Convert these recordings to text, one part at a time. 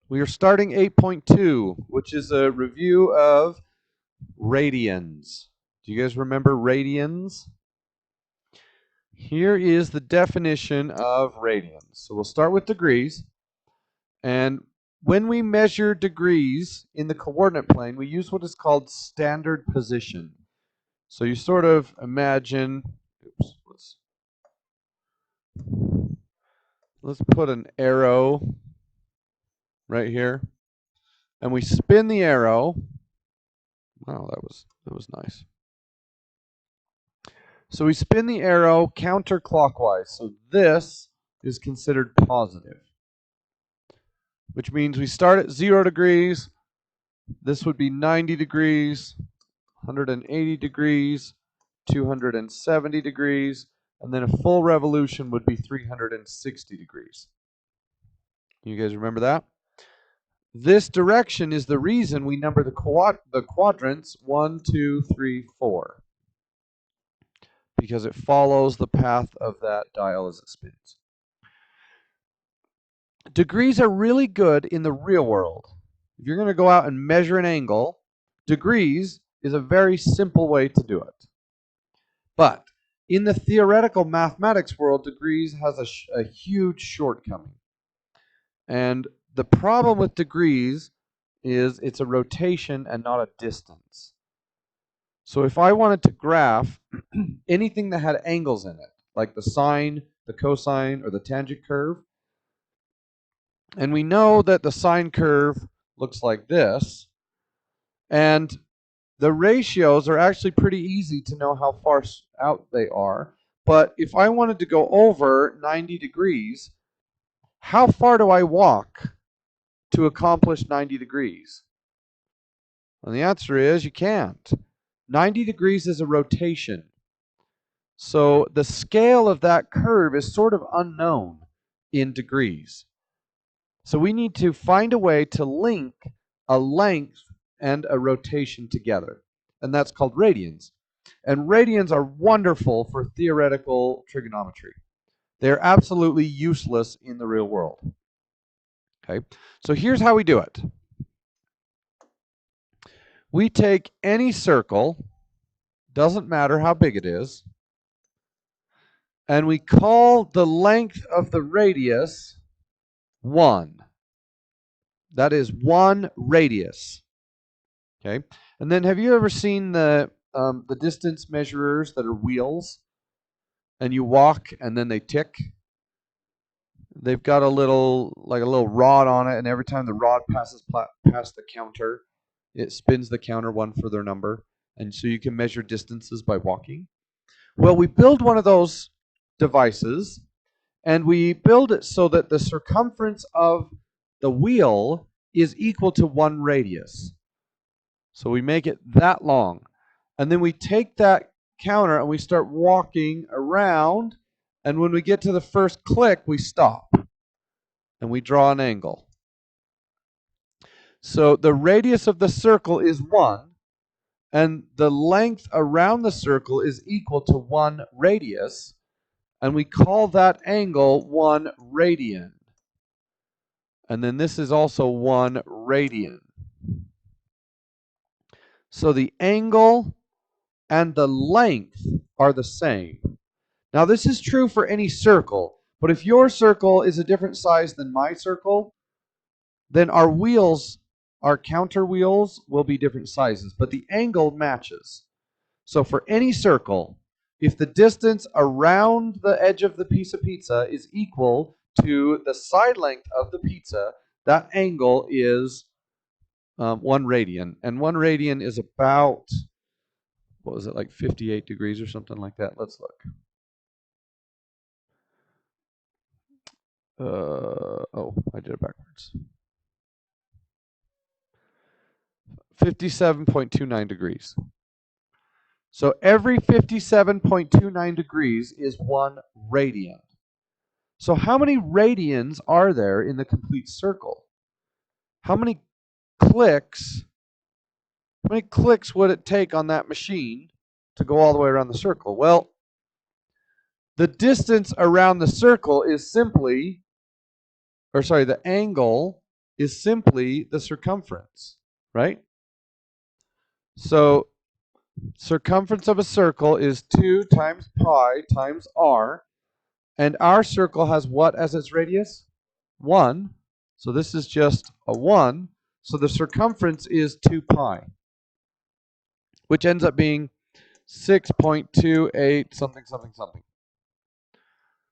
We are starting 8.2, which is a review of radians. Do you guys remember radians? Here is the definition of radians. So we'll start with degrees. And when we measure degrees in the coordinate plane, we use what is called standard position. So you sort of imagine, let's put an arrow right here. And we spin the arrow. Wow, that was nice. So we spin the arrow counterclockwise. So this is considered positive, which means we start at 0 degrees. This would be 90 degrees, 180 degrees, 270 degrees, and then a full revolution would be 360 degrees. You guys remember that? This direction is the reason we number the quadrants 1, 2, 3, 4. Because it follows the path of that dial as it spins. Degrees are really good in the real world. If you're going to go out and measure an angle, degrees is a very simple way to do it. But in the theoretical mathematics world, degrees has a huge shortcoming. And the problem with degrees is it's a rotation and not a distance. So if I wanted to graph anything that had angles in it, like the sine, the cosine, or the tangent curve, and we know that the sine curve looks like this, and the ratios are actually pretty easy to know how far out they are. But if I wanted to go over 90 degrees, how far do I walk to accomplish 90 degrees? And the answer is you can't. 90 degrees is a rotation. So the scale of that curve is sort of unknown in degrees. So we need to find a way to link a length and a rotation together. And that's called radians. And radians are wonderful for theoretical trigonometry. They're absolutely useless in the real world. Okay, so here's how we do it. We take any circle, doesn't matter how big it is, and we call the length of the radius 1. That is 1 radius. Okay, and then have you ever seen the distance measurers that are wheels, and you walk and then they tick? They've got a little rod on it, and every time the rod passes past the counter, it spins the counter one further number, and so you can measure distances by walking. Well, we build one of those devices, and we build it so that the circumference of the wheel is equal to 1 radius. So we make it that long. And then we take that counter and we start walking around, and when we get to the first click, we stop. And we draw an angle. So the radius of the circle is 1, and the length around the circle is equal to 1 radius, and we call that angle 1 radian. And then this is also 1 radian. So the angle and the length are the same. Now this is true for any circle, but if your circle is a different size than my circle, then our wheels, our counter wheels, will be different sizes, but the angle matches. So for any circle, if the distance around the edge of the piece of pizza is equal to the side length of the pizza, that angle is 1 radian. And 1 radian is about, what was it, like 58 degrees or something like that? Let's look. Oh, I did it backwards. 57.29 degrees. So every 57.29 degrees is 1 radian. So how many radians are there in the complete circle? How many clicks would it take on that machine to go all the way around the circle? Well, the distance around the circle is simply, the angle is simply the circumference, right? So circumference of a circle is 2 times pi times r. And our circle has what as its radius? 1. So this is just a 1. So the circumference is 2 pi, which ends up being 6.28 something, something, something.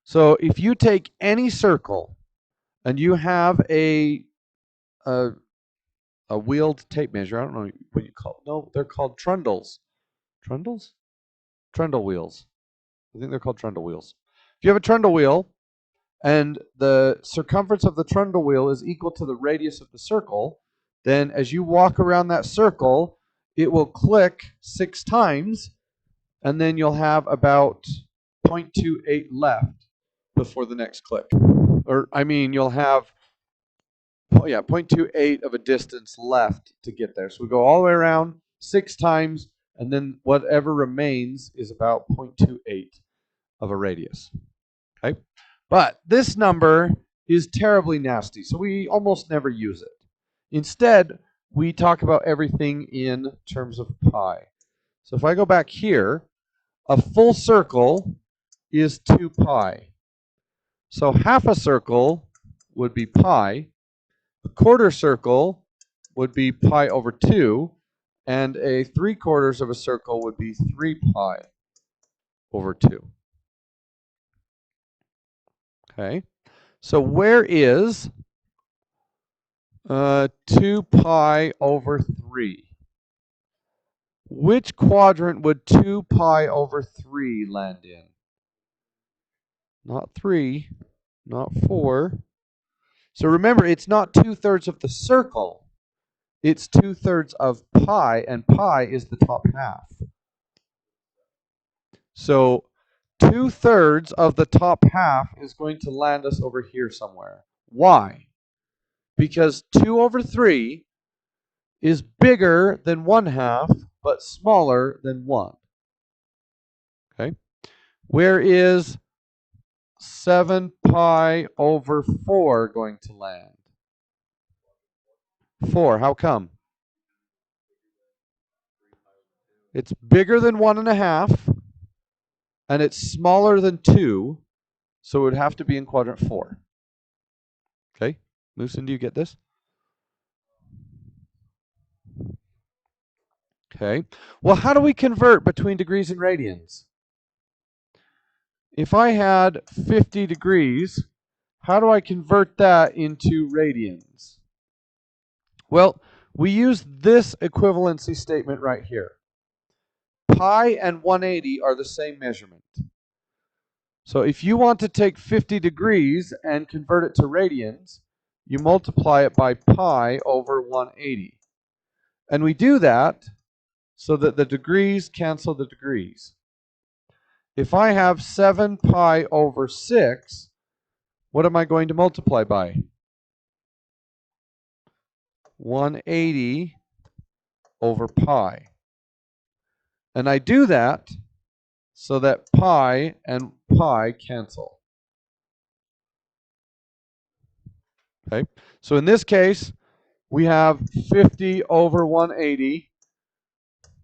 So if you take any circle and you have a wheeled tape measure, I don't know what you call it. No, they're called trundles. Trundles? Trundle wheels. I think they're called trundle wheels. If you have a trundle wheel and the circumference of the trundle wheel is equal to the radius of the circle, then as you walk around that circle, it will click 6 times, and then you'll have about 0.28 left before the next click. Or, I mean, you'll have 0.28 of a distance left to get there. So we go all the way around 6 times, and then whatever remains is about 0.28 of a radius. Okay? But this number is terribly nasty, so we almost never use it. Instead, we talk about everything in terms of pi. So if I go back here, a full circle is 2 pi. So half a circle would be pi. A quarter circle would be pi over 2. And a 3/4 of a circle would be 3 pi over 2. Okay. So where is 2 pi over 3? Which quadrant would 2 pi over 3 land in? Not 3, not 4. So remember, it's not 2/3 of the circle. It's 2/3 of pi, and pi is the top half. So 2/3 of the top half is going to land us over here somewhere. Why? Because 2 over 3 is bigger than 1/2, but smaller than 1. Okay? Where is 7 pi over 4 going to land? 4. How come? It's bigger than 1.5, and it's smaller than 2, so it would have to be in quadrant 4. Okay? Moosin, do you get this? Okay. Well, how do we convert between degrees and radians? If I had 50 degrees, how do I convert that into radians? Well, we use this equivalency statement right here. Pi and 180 are the same measurement. So if you want to take 50 degrees and convert it to radians, you multiply it by pi over 180. And we do that so that the degrees cancel the degrees. If I have 7 pi over 6, what am I going to multiply by? 180 over pi. And I do that so that pi and pi cancel. Okay, so in this case, we have 50 over 180.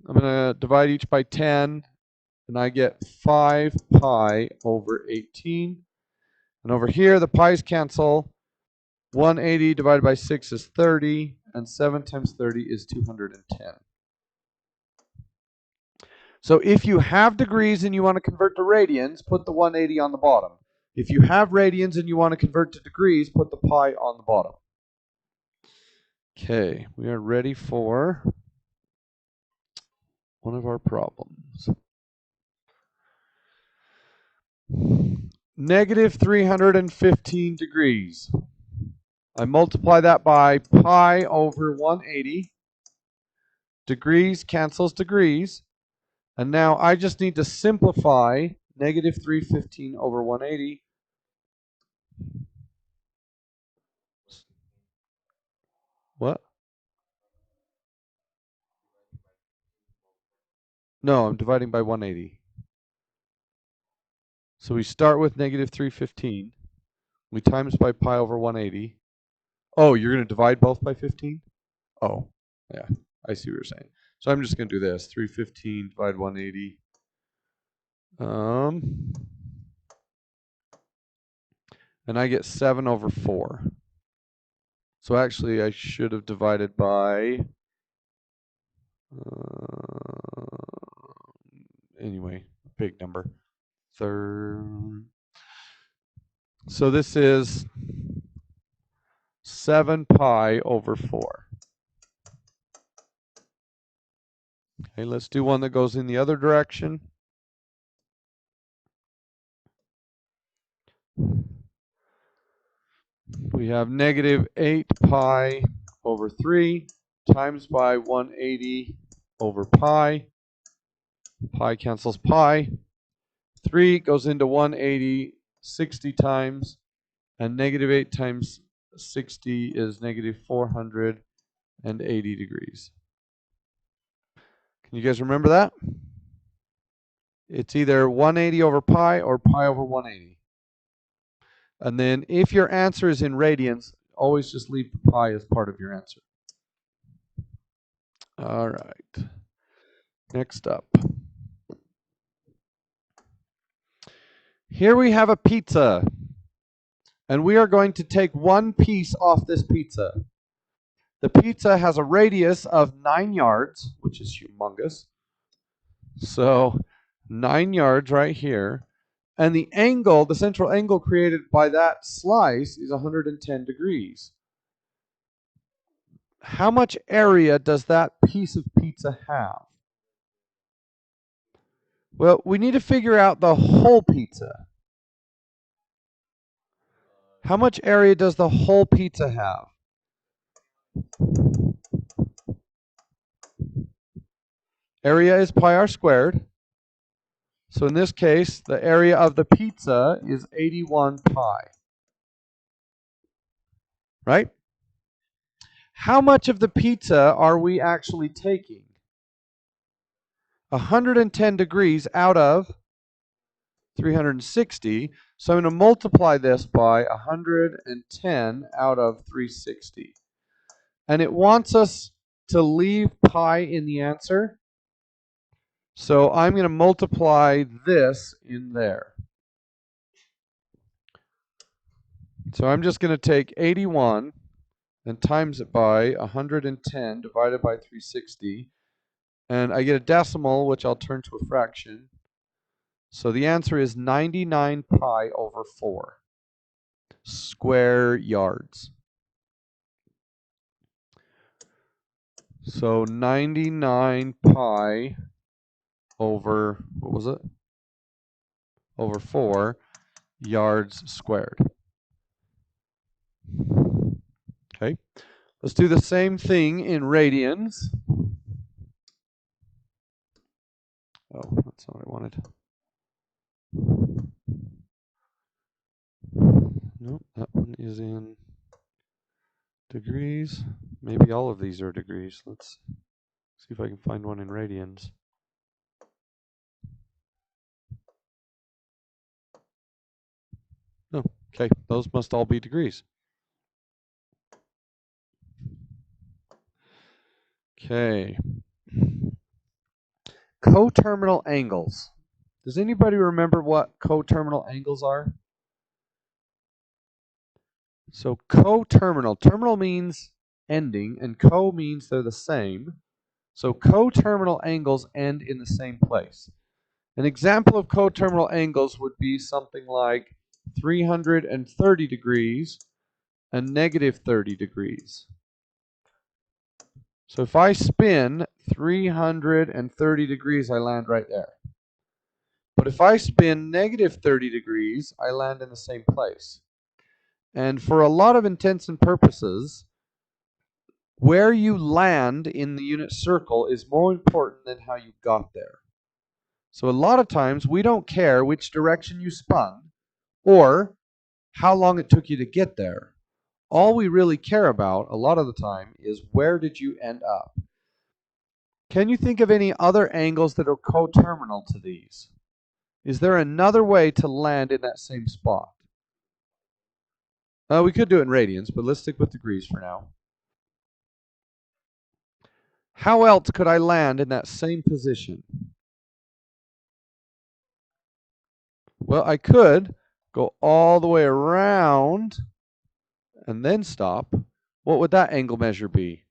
I'm going to divide each by 10, and I get 5 pi over 18. And over here, the pi's cancel. 180 divided by 6 is 30, and 7 times 30 is 210. So if you have degrees and you want to convert to radians, put the 180 on the bottom. If you have radians and you want to convert to degrees, put the pi on the bottom. Okay, we are ready for one of our problems. Negative 315 degrees. I multiply that by pi over 180. Degrees cancels degrees. And now I just need to simplify negative 315 over 180. What? No, I'm dividing by 180. So we start with negative 315. We times by pi over 180. Oh, you're going to divide both by 15? Oh, yeah. I see what you're saying. So I'm just going to do this. 315 divide 180. And I get 7 over 4. So actually, I should have divided by... anyway, big number. Third. So this is 7 pi over 4. Okay, let's do one that goes in the other direction. We have negative 8 pi over 3 times by 180 over pi. Pi cancels pi. 3 goes into 180 60 times, and negative 8 times 60 is negative 480 degrees. Can you guys remember that? It's either 180 over pi or pi over 180. And then if your answer is in radians, always just leave the pi as part of your answer. All right. Next up. Here we have a pizza. And we are going to take one piece off this pizza. The pizza has a radius of 9 yards, which is humongous. So 9 yards right here. And the angle, the central angle created by that slice is 110 degrees. How much area does that piece of pizza have? Well, we need to figure out the whole pizza. How much area does the whole pizza have? Area is pi r squared. So in this case, the area of the pizza is 81 pi. Right? How much of the pizza are we actually taking? 110 degrees out of 360. So I'm going to multiply this by 110 out of 360. And it wants us to leave pi in the answer. So I'm going to multiply this in there. So I'm just going to take 81 and times it by 110 divided by 360. And I get a decimal, which I'll turn to a fraction. So the answer is 99 pi over 4 square yards. So 99 pi over, what was it? Over 4 yards squared. Okay, let's do the same thing in radians. Oh, that's not what I wanted. Nope, that one is in degrees. Maybe all of these are degrees. Let's see if I can find one in radians. No, okay, those must all be degrees. Okay. Coterminal angles. Does anybody remember what coterminal angles are? So coterminal, terminal means ending, and co means they're the same. So coterminal angles end in the same place. An example of coterminal angles would be something like 330 degrees and negative 30 degrees. So if I spin 330 degrees, I land right there. But if I spin negative 30 degrees, I land in the same place. And for a lot of intents and purposes, where you land in the unit circle is more important than how you got there. So a lot of times we don't care which direction you spun or how long it took you to get there. All we really care about a lot of the time is where did you end up. Can you think of any other angles that are coterminal to these? Is there another way to land in that same spot? We could do it in radians, but let's stick with degrees for now. How else could I land in that same position? Well, I could go all the way around and then stop. What would that angle measure be?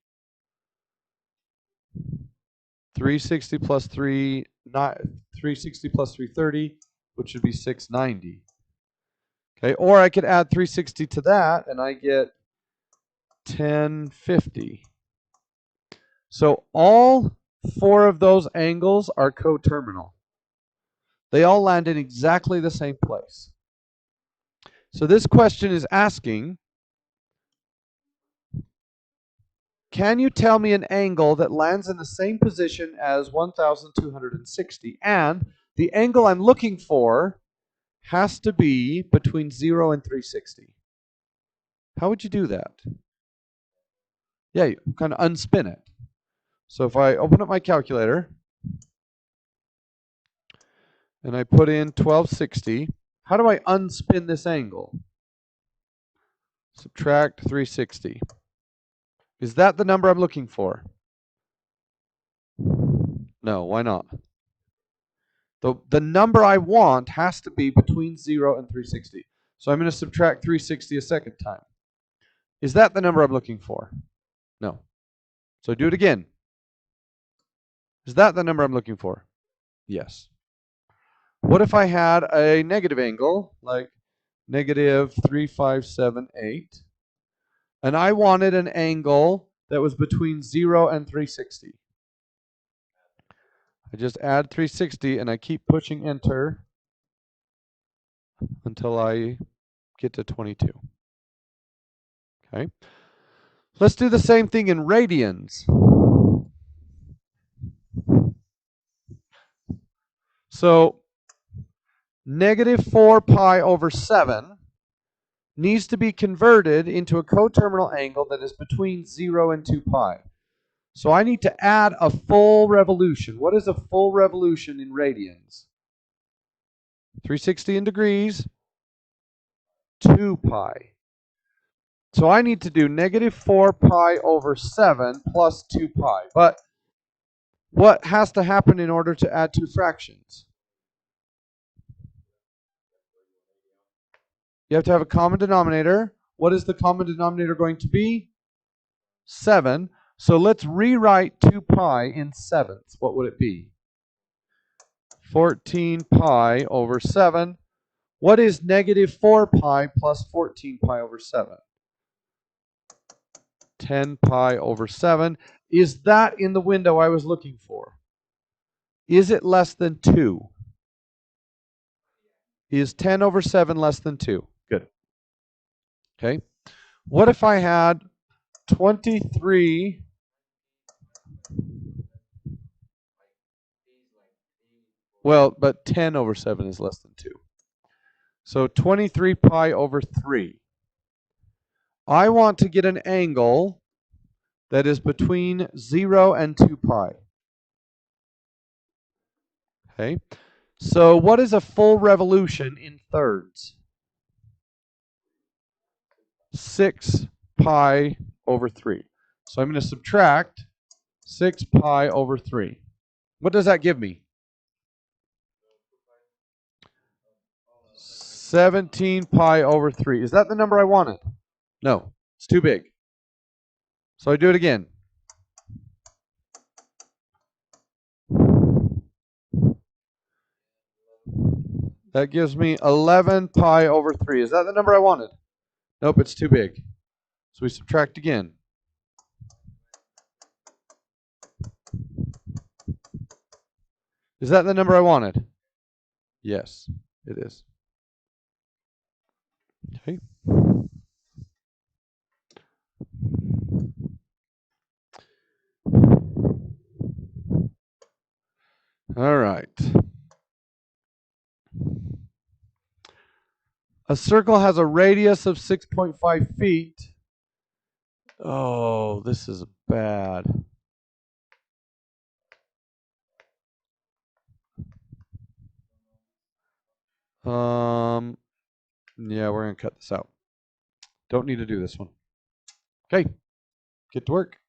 360 plus 360 plus 330, which would be 690. Okay, or I could add 360 to that and I get 1050. So all 4 of those angles are coterminal. They all land in exactly the same place. So this question is asking, can you tell me an angle that lands in the same position as 1260? And the angle I'm looking for has to be between 0 and 360. How would you do that? Yeah, you kind of unspin it. So if I open up my calculator and I put in 1260, how do I unspin this angle? Subtract 360. Is that the number I'm looking for? No, why not? The number I want has to be between 0 and 360. So I'm going to subtract 360 a second time. Is that the number I'm looking for? No. So do it again. Is that the number I'm looking for? Yes. What if I had a negative angle, like negative 3578, and I wanted an angle that was between 0 and 360? I just add 360 and I keep pushing enter until I get to 22. Okay. Let's do the same thing in radians. So negative 4 pi over 7 needs to be converted into a coterminal angle that is between 0 and 2 pi. So I need to add a full revolution. What is a full revolution in radians? 360 in degrees, 2 pi. So I need to do negative 4 pi over 7 plus 2 pi. But what has to happen in order to add 2 fractions? You have to have a common denominator. What is the common denominator going to be? 7. So let's rewrite 2 pi in sevenths. What would it be? 14 pi over 7. What is negative 4 pi plus 14 pi over 7? 10 pi over 7. Is that in the window I was looking for? Is it less than 2? Is 10 over 7 less than 2? Good. Okay. What if I had 23? Well, but 10 over 7 is less than 2. So 23 pi over 3. I want to get an angle that is between 0 and 2 pi. Okay. So what is a full revolution in thirds? 6 pi over 3. So I'm going to subtract 6 pi over 3. What does that give me? 17 pi over 3. Is that the number I wanted? No, it's too big. So I do it again. That gives me 11 pi over 3. Is that the number I wanted? Nope, it's too big. So we subtract again. Is that the number I wanted? Yes, it is. Okay. All right. A circle has a radius of 6.5 feet. Oh, this is bad. Yeah, we're going to cut this out. Don't need to do this one. Okay, get to work.